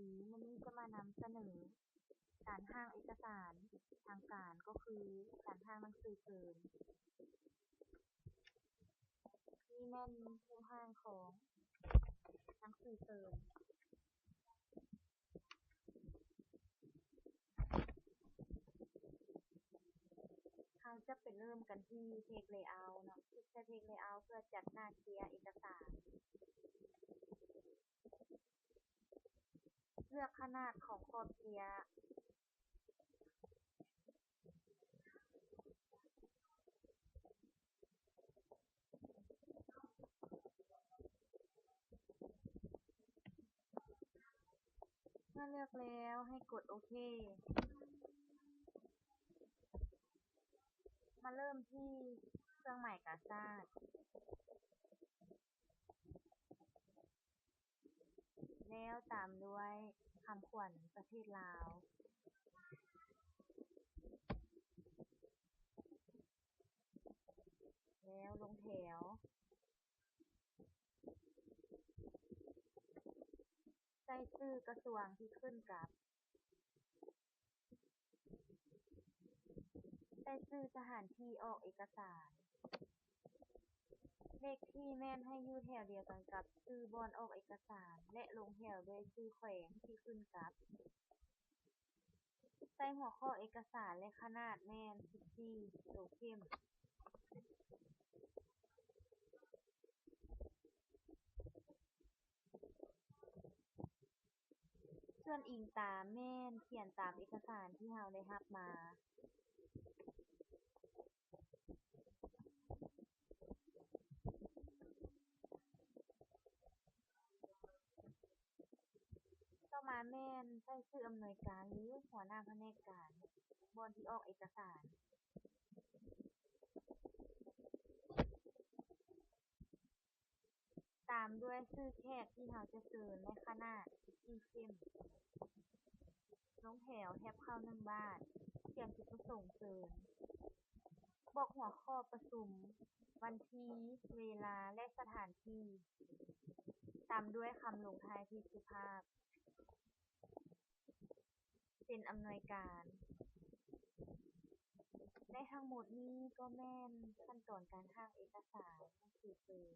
ดีมื้อนี้จะมานำเสนอการร่างเอกสารทางการก็คือการร่างหนังสือเกินนี่แม่นผู้ร่างของหนังสือเกินเราจะไปเริ่มกันที่ Page Layout เนาะคลิกใช้ Page Layout เพื่อจัดหน้าเคลียร์เอกสารเลือกขนาดของขอบเคียร์เมื่อเลือกแล้วให้กดโอเคมาเริ่มที่เครื่องหมายกาซาดแล้วตามด้วยคำขวัญประเทศลาวแล้วลงแถวใส่ชื่อกระทรวงที่ขึ้นกับใส่ชื่อสถานที่ออกเอกสารเลขที่แม่นให้อยู่แถวเดียวกันกับชื่อบ่อนออกเอกสารและลงแถวด้วยชื่อแขวงที่ขึ้นกับใส่หัวข้อเอกสารและขนาดแม่น14ตัวเข้มส่วนอิงตามแม่นเขียนตามเอกสารที่เราได้รับมาต่อมาแม่นใส่ชื่ออำนวยการหรือหัวหน้าแผนกการบ่อนที่ออกเอกสารตามด้วยชื่อแขกที่เราจะเชิญและขนาด14เข้มลงแถวแท็บเข้า1บาทเขียนจุดประสงค์เชิญบอกหัวข้อประชุมวันที่เวลาและสถานที่ตามด้วยคำลงท้ายที่สุภาพเป็นอำนวยการและทั้งหมดนี้ก็แม่นขั้นตอนการร่างเอกสารหนังสือเชิญ